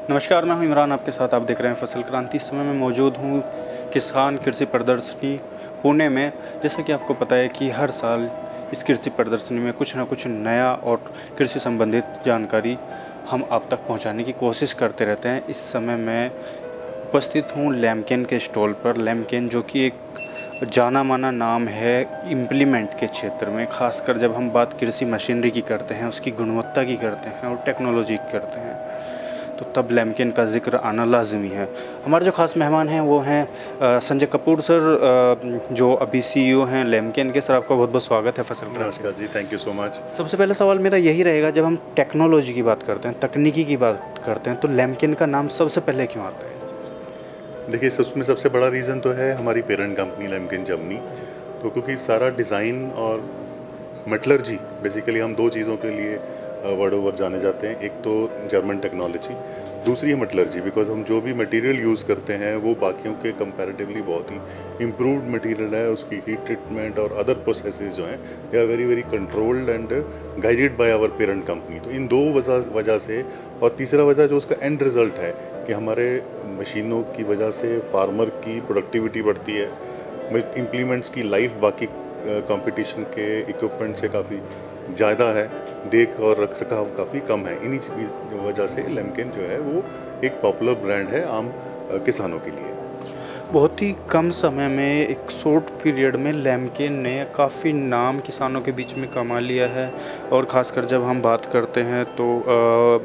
नमस्कार, मैं हूं इमरान आपके साथ। आप देख रहे हैं फसल क्रांति। इस समय मैं मौजूद हूं किसान कृषि प्रदर्शनी पुणे में। जैसा कि आपको पता है कि हर साल इस कृषि प्रदर्शनी में कुछ ना कुछ नया और कृषि संबंधित जानकारी हम आप तक पहुंचाने की कोशिश करते रहते हैं। इस समय मैं उपस्थित हूं लैम्केन के स्टॉल पर। लैम्केन जो कि एक जाना माना नाम है इम्प्लीमेंट के क्षेत्र में, खासकर जब हम बात कृषि मशीनरी की करते हैं, उसकी गुणवत्ता की करते हैं और टेक्नोलॉजी की करते हैं, तो तब लैम्केन का ज़िक्र आना लाज़मी है। हमारे जो ख़ास मेहमान हैं वो हैं संजय कपूर सर, जो अभी सीईओ हैं लैम्केन के। सर, आपका बहुत बहुत स्वागत है फसल क्रांति। नमस्कार जी, थैंक यू सो मच। सबसे पहला सवाल मेरा यही रहेगा, जब हम टेक्नोलॉजी की बात करते हैं, तकनीकी की बात करते हैं, तो लैम्केन का नाम सबसे पहले क्यों आता है? देखिए, उसमें सबसे बड़ा रीज़न तो है हमारी पेरेंट कंपनी लैम्केन जर्मनी। तो क्योंकि सारा डिज़ाइन और मेटलर्जी, बेसिकली हम दो चीज़ों के लिए वर्ल्ड ओवर जाने जाते हैं। एक तो जर्मन टेक्नोलॉजी, दूसरी है मेटलर्जी। बिकॉज हम जो भी मटेरियल यूज़ करते हैं वो बाकियों के कंपैरेटिवली बहुत ही इम्प्रूव्ड मटेरियल है। उसकी हीट ट्रीटमेंट और अदर प्रोसेसेस जो हैं they are very very controlled and guided by our parent company. तो इन दो वजह से, और तीसरा वजह जो उसका एंड रिज़ल्ट है कि हमारे मशीनों की वजह से फार्मर की प्रोडक्टिविटी बढ़ती है, इम्प्लीमेंट्स की लाइफ बाकी कंपटीशन के इक्विपमेंट से काफ़ी ज़्यादा है, देख और रख रखाव काफ़ी कम है। इन्हीं वजह से लैम्केन जो है वो एक पॉपुलर ब्रांड है आम किसानों के लिए। बहुत ही कम समय में, एक शॉर्ट पीरियड में लैम्केन ने काफ़ी नाम किसानों के बीच में कमा लिया है। और ख़ासकर जब हम बात करते हैं तो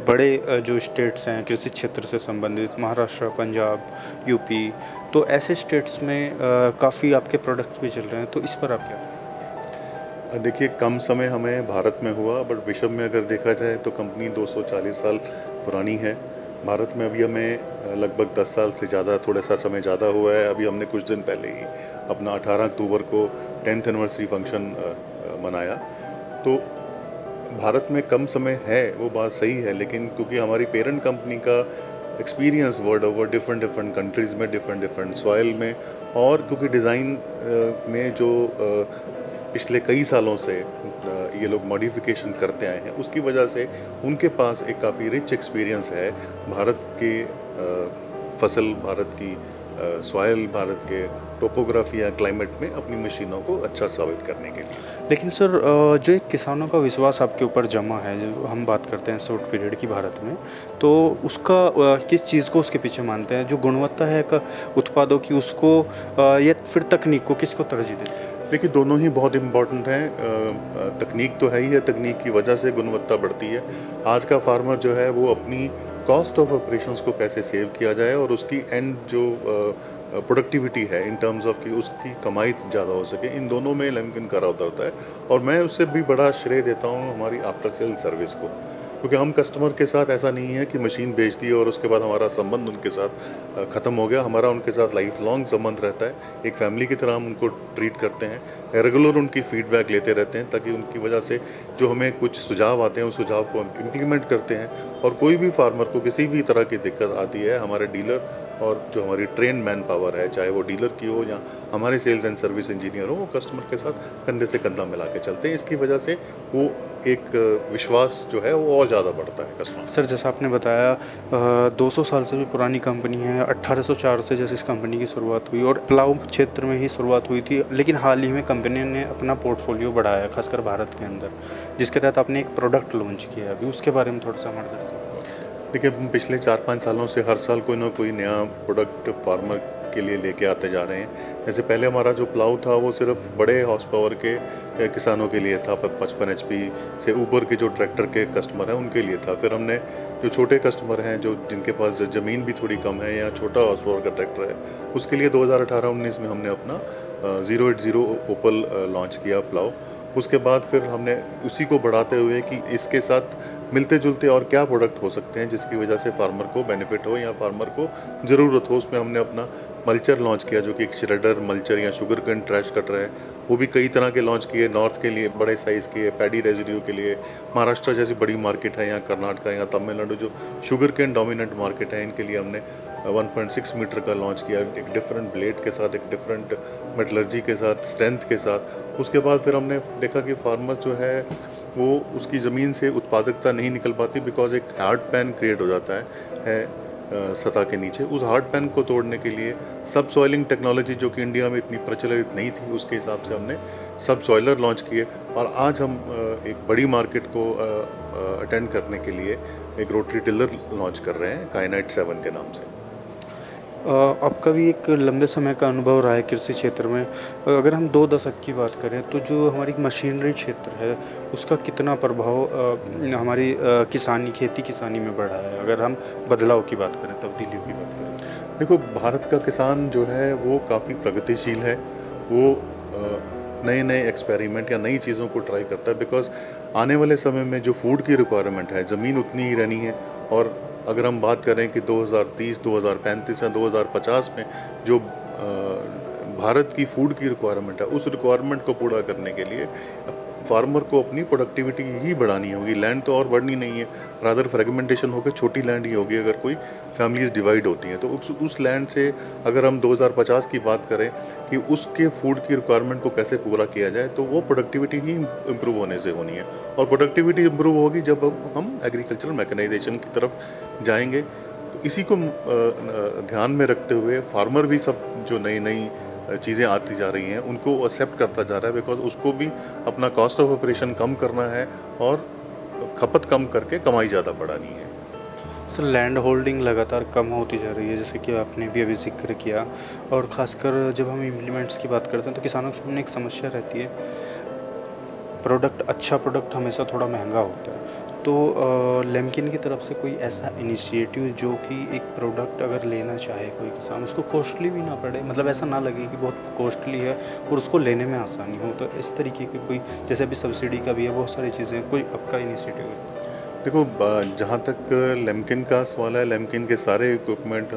बड़े जो स्टेट्स हैं कृषि क्षेत्र से संबंधित, महाराष्ट्र, पंजाब, यूपी, तो ऐसे स्टेट्स में काफ़ी आपके प्रोडक्ट्स भी चल रहे हैं। तो इस पर आप क्या? देखिए, कम समय हमें भारत में हुआ, बट विश्व में अगर देखा जाए तो कंपनी 240 साल पुरानी है। भारत में अभी हमें लगभग 10 साल से ज़्यादा, थोड़ा सा समय ज़्यादा हुआ है। अभी हमने कुछ दिन पहले ही अपना 18 अक्टूबर को 10th एनिवर्सरी फंक्शन मनाया। तो भारत में कम समय है वो बात सही है, लेकिन क्योंकि हमारी पेरेंट कंपनी का experience world over different different countries में, डिफरेंट डिफरेंट सॉइल में, और क्योंकि डिज़ाइन में जो पिछले कई सालों से ये लोग मॉडिफिकेशन करते आए हैं, उसकी वजह से उनके पास एक काफ़ी रिच एक्सपीरियंस है भारत के फसल, भारत की सॉइल, भारत के टोपोग्राफी या क्लाइमेट में अपनी मशीनों को अच्छा साबित करने के लिए। लेकिन सर, जो एक किसानों का विश्वास आपके ऊपर जमा है, जो हम बात करते हैं शॉर्ट पीरियड की भारत में, तो उसका किस चीज़ को उसके पीछे मानते हैं? जो गुणवत्ता है का उत्पादों की, उसको या फिर तकनीक को, किसको तरजीह देते हैं? देखिए, दोनों ही बहुत इम्पॉर्टेंट हैं। तकनीक तो है ही है, तकनीक की वजह से गुणवत्ता बढ़ती है। आज का फार्मर जो है वो अपनी कॉस्ट ऑफ ऑपरेशंस को कैसे सेव किया जाए और उसकी एंड जो प्रोडक्टिविटी है इन टर्म्स ऑफ कि उसकी कमाई ज़्यादा हो सके, इन दोनों में लैम्केन खरा उतरता है। और मैं उससे भी बड़ा श्रेय देता हूँ हमारी आफ्टर सेल सर्विस को, क्योंकि हम कस्टमर के साथ ऐसा नहीं है कि मशीन बेच दी और उसके बाद हमारा संबंध उनके साथ ख़त्म हो गया। हमारा उनके साथ लाइफ लॉन्ग संबंध रहता है। एक फैमिली की तरह हम उनको ट्रीट करते हैं, रेगुलर उनकी फीडबैक लेते रहते हैं, ताकि उनकी वजह से जो हमें कुछ सुझाव आते हैं उस सुझाव को हम इम्प्लीमेंट करते हैं। और कोई भी फार्मर को किसी भी तरह की दिक्कत आती है, हमारे डीलर और जो हमारी ट्रेन मैन पावर है, चाहे वो डीलर की हो या हमारे सेल्स एंड सर्विस इंजीनियर हो, वो कस्टमर के साथ कंधे से कंधा मिला के चलते हैं। इसकी वजह से वो एक विश्वास जो है वो और ज़्यादा बढ़ता है कस्टमर। सर, जैसा आपने बताया 200 साल से भी पुरानी कंपनी है। 1804 से जैसे इस कंपनी की शुरुआत हुई और प्लाऊ क्षेत्र में ही शुरुआत हुई थी, लेकिन हाल ही में कंपनी ने अपना पोर्टफोलियो बढ़ाया, खासकर भारत के अंदर, जिसके तहत आपने एक प्रोडक्ट लॉन्च किया है। अभी उसके बारे में थोड़ा सा हमारे दर्शक। देखिए, पिछले 4-5 सालों से हर साल कोई ना कोई नया प्रोडक्ट फार्मर के लिए लेके आते जा रहे हैं। जैसे पहले हमारा जो प्लाऊ था वो सिर्फ बड़े हॉर्स पावर के किसानों के लिए था, 55 HP से ऊपर के जो ट्रैक्टर के कस्टमर हैं उनके लिए था। फिर हमने जो छोटे कस्टमर हैं, जो जिनके पास ज़मीन भी थोड़ी कम है या छोटा हॉर्स पावर का ट्रैक्टर है, उसके लिए 2018-19 में हमने अपना 080 ओपल लॉन्च किया प्लाऊ। उसके बाद फिर हमने उसी को बढ़ाते हुए कि इसके साथ मिलते जुलते और क्या प्रोडक्ट हो सकते हैं जिसकी वजह से फार्मर को बेनिफिट हो या फार्मर को ज़रूरत हो, उसमें हमने अपना मल्चर लॉन्च किया, जो कि एक श्रेडर मल्चर या शुगर केन ट्रैश कटर है। वो भी कई तरह के लॉन्च किए, नॉर्थ के लिए बड़े साइज़ के, पैडी रेजिड्यू के लिए, महाराष्ट्र जैसी बड़ी मार्केट है, या कर्नाटका या तमिलनाडु जो शुगर केन डोमिनेंट मार्केट है, इनके लिए हमने 1.6 मीटर का लॉन्च किया, एक डिफरेंट ब्लेड के साथ, एक डिफरेंट मेटलर्जी के साथ, स्ट्रेंथ के साथ। उसके बाद फिर हमने देखा कि फार्मर जो है वो उसकी ज़मीन से उत्पादकता नहीं निकल पाती, बिकॉज एक हार्ड पैन क्रिएट हो जाता है सतह के नीचे। उस हार्ड पैन को तोड़ने के लिए सब सॉइलिंग टेक्नोलॉजी जो कि इंडिया में इतनी प्रचलित नहीं थी, उसके हिसाब से हमने सब सॉइलर लॉन्च किए और आज हम एक बड़ी मार्केट को अटेंड करने के लिए एक रोटरी टिलर लॉन्च कर रहे हैं काइनाइट 7 के नाम से। आपका भी एक लंबे समय का अनुभव रहा है कृषि क्षेत्र में। अगर हम 2 दशक की बात करें तो जो हमारी मशीनरी क्षेत्र है उसका कितना प्रभाव हमारी किसानी खेती किसानी में बढ़ा है, अगर हम बदलाव की बात करें, तब्दीलियों की बात करें? देखो, भारत का किसान जो है वो काफ़ी प्रगतिशील है। वो नए नए एक्सपेरिमेंट या नई चीज़ों को ट्राई करता है, बिकॉज आने वाले समय में जो फूड की रिक्वायरमेंट है, ज़मीन उतनी ही रहनी है। और अगर हम बात करें कि 2030, 2035 या 2050 में जो भारत की फूड की रिक्वायरमेंट है, उस रिक्वायरमेंट को पूरा करने के लिए फार्मर को अपनी प्रोडक्टिविटी ही बढ़ानी होगी। लैंड तो और बढ़नी नहीं है, रादर फ्रेगमेंटेशन होकर छोटी लैंड ही होगी अगर कोई फैमिलीज डिवाइड होती हैं। तो उस लैंड से अगर हम 2050 की बात करें कि उसके फूड की रिक्वायरमेंट को कैसे पूरा किया जाए, तो वो प्रोडक्टिविटी ही इम्प्रूव होने से होनी है। और प्रोडक्टिविटी इम्प्रूव होगी जब हम एग्रीकल्चरल मैकेनाइजेशन की तरफ जाएंगे। तो इसी को ध्यान में रखते हुए फार्मर भी सब जो नई नई चीज़ें आती जा रही हैं उनको एक्सेप्ट करता जा रहा है, बिकॉज उसको भी अपना कॉस्ट ऑफ ऑपरेशन कम करना है और खपत कम करके कमाई ज़्यादा बढ़ानी है। सर, लैंड होल्डिंग लगातार कम होती जा रही है, जैसे कि आपने भी अभी जिक्र किया, और ख़ासकर जब हम इम्प्लीमेंट्स की बात करते हैं तो किसानों के सामने एक समस्या रहती है, अच्छा प्रोडक्ट हमेशा थोड़ा महंगा होता है। तो लेमकिन की तरफ से कोई ऐसा इनिशिएटिव जो कि एक प्रोडक्ट अगर लेना चाहे कोई किसान, उसको कॉस्टली भी ना पड़े, मतलब ऐसा ना लगे कि बहुत कॉस्टली है और उसको लेने में आसानी हो, तो इस तरीके की कोई, जैसे अभी सब्सिडी का भी है, बहुत सारी चीज़ें, कोई आपका इनिशिएटिव है? देखो, जहाँ तक लेमकिन का सवाल है, लेमकिन के सारे इक्विपमेंट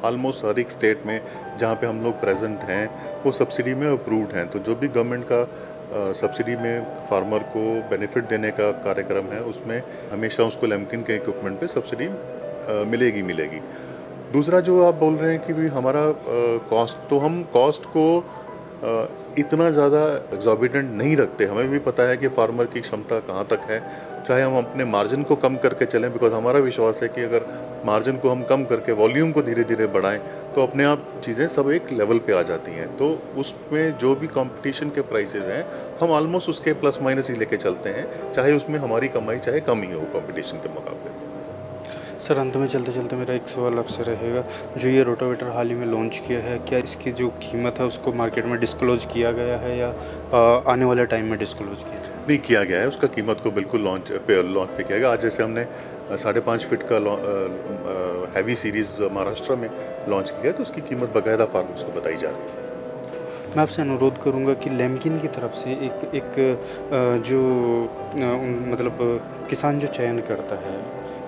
ऑलमोस्ट हर एक स्टेट में जहाँ पे हम लोग प्रेजेंट हैं वो सब्सिडी में अप्रूव्ड हैं। तो जो भी गवर्नमेंट का सब्सिडी में फार्मर को बेनिफिट देने का कार्यक्रम है, उसमें हमेशा उसको लेमकिन के इक्विपमेंट पे सब्सिडी मिलेगी। दूसरा जो आप बोल रहे हैं कि भी हमारा कॉस्ट, तो हम कॉस्ट को इतना ज़्यादा एग्जॉर्बिटेंट नहीं रखते। हमें भी पता है कि फार्मर की क्षमता कहाँ तक है, चाहे हम अपने मार्जिन को कम करके चलें, बिकॉज हमारा विश्वास है कि अगर मार्जिन को हम कम करके वॉल्यूम को धीरे धीरे बढ़ाएं तो अपने आप चीज़ें सब एक लेवल पे आ जाती हैं। तो उसमें जो भी कंपटीशन के प्राइसेस हैं, हम ऑलमोस्ट उसके प्लस माइनस ही लेके चलते हैं, चाहे उसमें हमारी कमाई चाहे कम ही हो कंपटीशन के मुकाबले। सर, अंत में चलते चलते मेरा एक सवाल आपसे रहेगा, जो ये रोटावेटर हाल ही में लॉन्च किया है, क्या इसकी जो कीमत है उसको मार्केट में डिस्क्लोज किया गया है या आने वाले टाइम में डिस्क्लोज किया जाएगा? नहीं किया गया है, उसका कीमत को बिल्कुल लॉन्च पे किया गया। आज जैसे हमने 5.5 फीट का हैवी सीरीज़ महाराष्ट्र में लॉन्च किया है, तो उसकी कीमत बाकायदा फार्मर्स को बताई जा रही है। मैं आपसे अनुरोध करूंगा कि लेमकिन की तरफ से जो मतलब किसान जो चयन करता है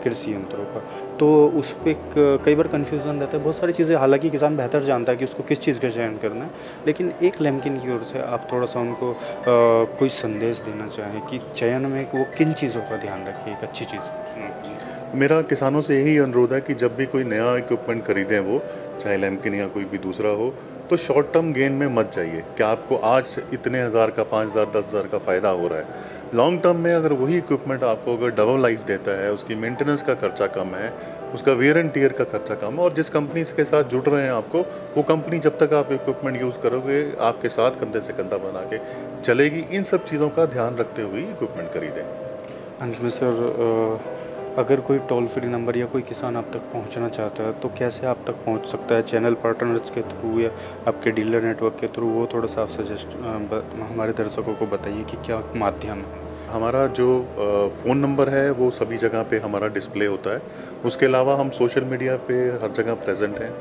कृषि यंत्रों का, तो उस पर कई बार कन्फ्यूज़न रहता है, बहुत सारी चीज़ें, हालांकि किसान बेहतर जानता है कि उसको किस चीज़ का चयन करना है, लेकिन एक लेमकिन की ओर से आप थोड़ा सा उनको कोई संदेश देना चाहें कि चयन में वो किन चीज़ों का ध्यान रखें एक अच्छी चीज़ चुनने। मेरा किसानों से यही अनुरोध है कि जब भी कोई नया इक्विपमेंट खरीदें, वो चाहे लेमकिन या कोई भी दूसरा हो, तो शॉर्ट टर्म गेन में मत जाइए कि आपको आज इतने हज़ार का, 5,000, 10,000 का फ़ायदा हो रहा है। लॉन्ग टर्म में अगर वही इक्विपमेंट आपको अगर डबल लाइफ देता है, उसकी मेंटेनेंस का खर्चा कम है, उसका वेयर एंड टियर का खर्चा कम है, और जिस कंपनी के साथ जुड़ रहे हैं आपको, वो कंपनी जब तक आप इक्विपमेंट यूज़ करोगे आपके साथ कंधे से कंधा बना के चलेगी। इन सब चीज़ों का ध्यान रखते हुए इक्विपमेंट खरीदें। अंत में सर, अगर कोई टोल फ्री नंबर या कोई किसान आप तक पहुंचना चाहता है तो कैसे आप तक पहुंच सकता है? चैनल पार्टनर्स के थ्रू या आपके डीलर नेटवर्क के थ्रू? वो थोड़ा सा आप सजेस्ट हमारे दर्शकों को बताइए कि क्या माध्यम है। हमारा जो फ़ोन नंबर है वो सभी जगह पे हमारा डिस्प्ले होता है। उसके अलावा हम सोशल मीडिया पे हर जगह प्रेजेंट हैं,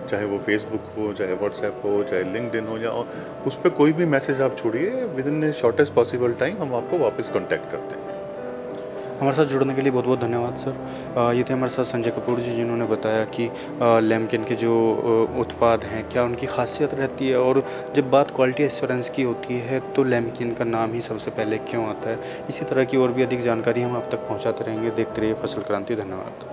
चाहे वो फेसबुक हो, चाहे व्हाट्सएप हो, चाहे लिंक्डइन हो, या उस पर कोई भी मैसेज आप छोड़िए, with in shortest possible time हम आपको वापस कॉन्टैक्ट करते हैं। हमारे साथ जुड़ने के लिए बहुत बहुत धन्यवाद सर। ये थे हमारे साथ संजय कपूर जी, जिन्होंने बताया कि लेमकिन के जो उत्पाद हैं क्या उनकी खासियत रहती है, और जब बात क्वालिटी एश्योरेंस की होती है तो लेमकिन का नाम ही सबसे पहले क्यों आता है। इसी तरह की और भी अधिक जानकारी हम आप तक पहुंचाते रहेंगे। देखते रहिए फसल क्रांति। धन्यवाद।